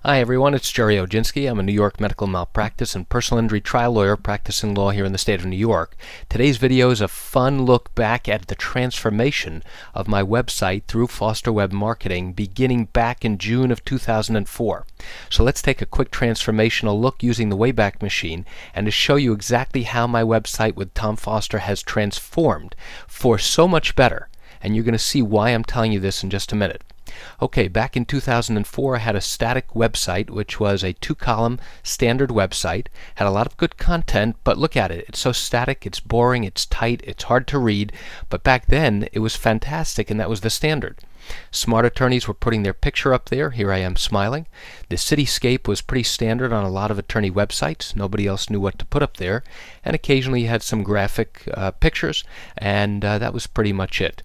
Hi everyone, it's Gerry Oginski. I'm a New York medical malpractice and personal injury trial lawyer practicing law here in the state of New York. Today's video is a fun look back at the transformation of my website through Foster Web Marketing beginning back in June of 2004. So let's take a quick transformational look using the Wayback Machine and to show you exactly how my website with Tom Foster has transformed for so much better. And you're going to see why I'm telling you this in just a minute. Okay, back in 2004 I had a static website which was a 2-column standard website. Had a lot of good content, but look at it. It's so static, it's boring, it's tight, it's hard to read, but back then it was fantastic and that was the standard. Smart attorneys were putting their picture up there. Here I am smiling. The cityscape was pretty standard on a lot of attorney websites. Nobody else knew what to put up there, and occasionally you had some graphic pictures, and that was pretty much it.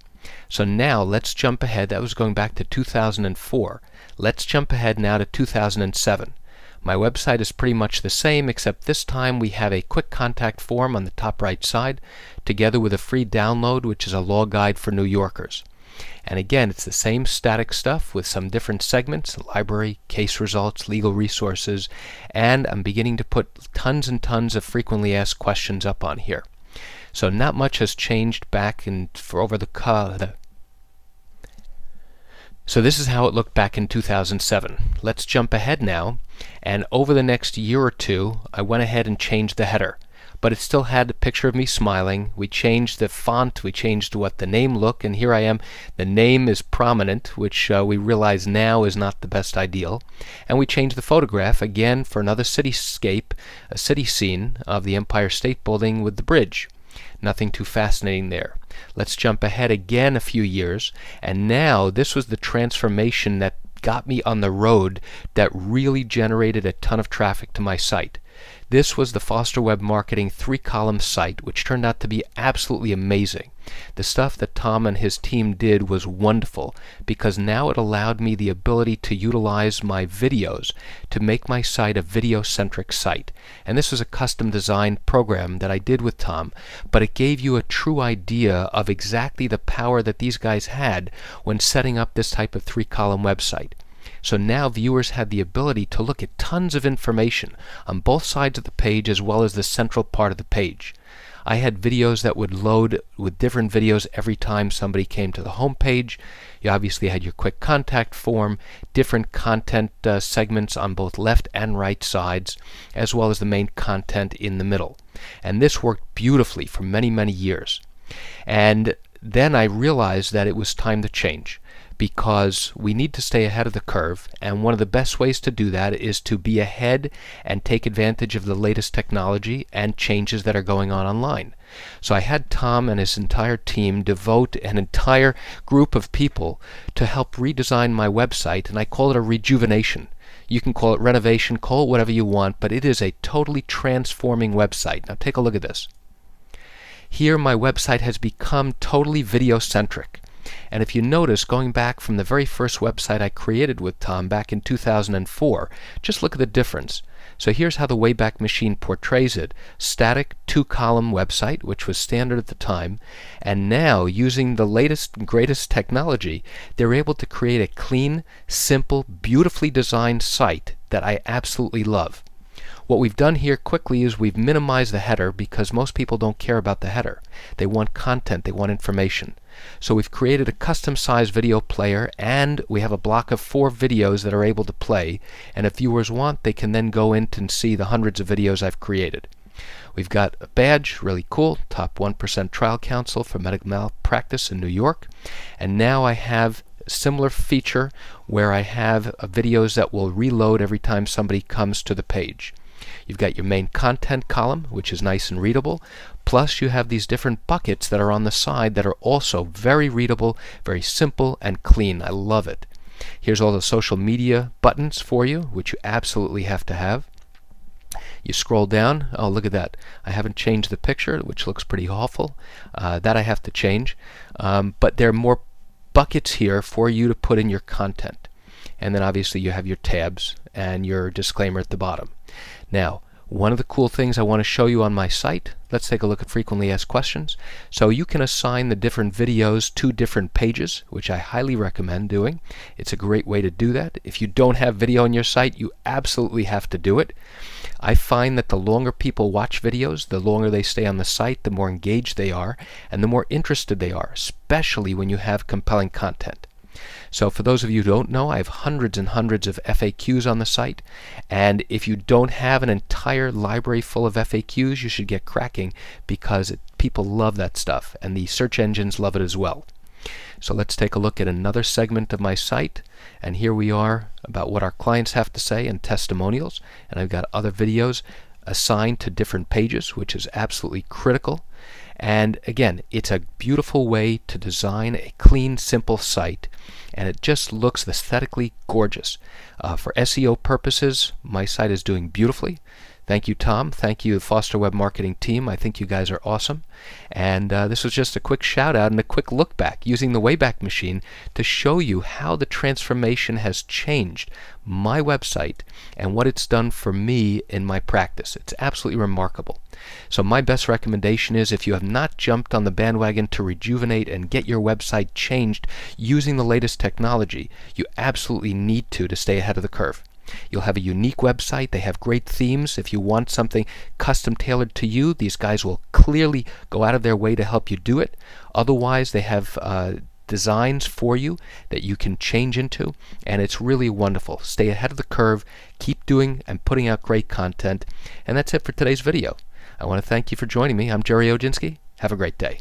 So now let's jump ahead. That was going back to 2004. Let's jump ahead now to 2007. My website is pretty much the same, except this time we have a quick contact form on the top right side together with a free download, which is a law guide for New Yorkers. And again, it's the same static stuff with some different segments: library, case results, legal resources, and I'm beginning to put tons and tons of frequently asked questions up on here. So not much has changed back for over the So this is how it looked back in 2007. Let's jump ahead now, and over the next year or two I went ahead and changed the header, but it still had a picture of me smiling. We changed the font, we changed what the name looked, and here I am. The name is prominent, which we realize now is not the best ideal, and we changed the photograph again for another cityscape, a city scene of the Empire State Building with the bridge. Nothing too fascinating there. Let's jump ahead again a few years, and now this was the transformation that got me on the road that really generated a ton of traffic to my site. This was the Foster Web Marketing 3-column site, which turned out to be absolutely amazing. The stuff that Tom and his team did was wonderful because now it allowed me the ability to utilize my videos to make my site a video-centric site. And this was a custom designed program that I did with Tom, but it gave you a true idea of exactly the power that these guys had when setting up this type of 3-column website. So now viewers had the ability to look at tons of information on both sides of the page as well as the central part of the page. I had videos that would load with different videos every time somebody came to the home page. You obviously had your quick contact form, different content segments on both left and right sides, as well as the main content in the middle. And this worked beautifully for many, many years. And then I realized that it was time to change, because we need to stay ahead of the curve, and one of the best ways to do that is to be ahead and take advantage of the latest technology and changes that are going on online. So I had Tom and his entire team devote an entire group of people to help redesign my website, and I call it a rejuvenation. You can call it renovation, call it whatever you want, but it is a totally transforming website. Now take a look at this. Here my website has become totally video-centric. And if you notice, going back from the very first website I created with Tom back in 2004, just look at the difference. So here's how the Wayback Machine portrays it. Static 2-column website, which was standard at the time, and now using the latest and greatest technology, they're able to create a clean, simple, beautifully designed site that I absolutely love. What we've done here quickly is we've minimized the header because most people don't care about the header. They want content, they want information. So we've created a custom-sized video player, and we have a block of 4 videos that are able to play, and if viewers want, they can then go in and see the hundreds of videos I've created. We've got a badge, really cool, top 1% trial counsel for medical malpractice in New York, and now I have a similar feature where I have videos that will reload every time somebody comes to the page. You've got your main content column, which is nice and readable, plus you have these different buckets that are on the side that are also very readable, very simple and clean. I love it. Here's all the social media buttons for you, which you absolutely have to have. You scroll down, oh look at that, I haven't changed the picture, which looks pretty awful. That I have to change, but there are more buckets here for you to put in your content. And then obviously you have your tabs and your disclaimer at the bottom. Now, One of the cool things I want to show you on my site, let's take a look at frequently asked questions. So you can assign the different videos to different pages, which I highly recommend doing. It's a great way to do that. If you don't have video on your site, you absolutely have to do it. I find that the longer people watch videos, the longer they stay on the site, the more engaged they are, and the more interested they are, especially when you have compelling content. So for those of you who don't know, I have hundreds and hundreds of FAQs on the site, and if you don't have an entire library full of FAQs, you should get cracking, because people love that stuff, and the search engines love it as well. So let's take a look at another segment of my site, and here we are about what our clients have to say and testimonials, and I've got other videos assigned to different pages, which is absolutely critical. And again, it's a beautiful way to design a clean, simple site, and it just looks aesthetically gorgeous. For SEO purposes, my site is doing beautifully. Thank you, Tom. Thank you, the Foster Web Marketing team. I think you guys are awesome. And this was just a quick shout out and a quick look back using the Wayback Machine to show you how the transformation has changed my website and what it's done for me in my practice. It's absolutely remarkable. So my best recommendation is, if you have not jumped on the bandwagon to rejuvenate and get your website changed using the latest technology, you absolutely need to stay ahead of the curve. You'll have a unique website. They have great themes. If you want something custom tailored to you, these guys will clearly go out of their way to help you do it. Otherwise, they have designs for you that you can change into, and it's really wonderful. Stay ahead of the curve, keep doing and putting out great content, and that's it for today's video. I want to thank you for joining me. I'm Gerry Oginski. Have a great day.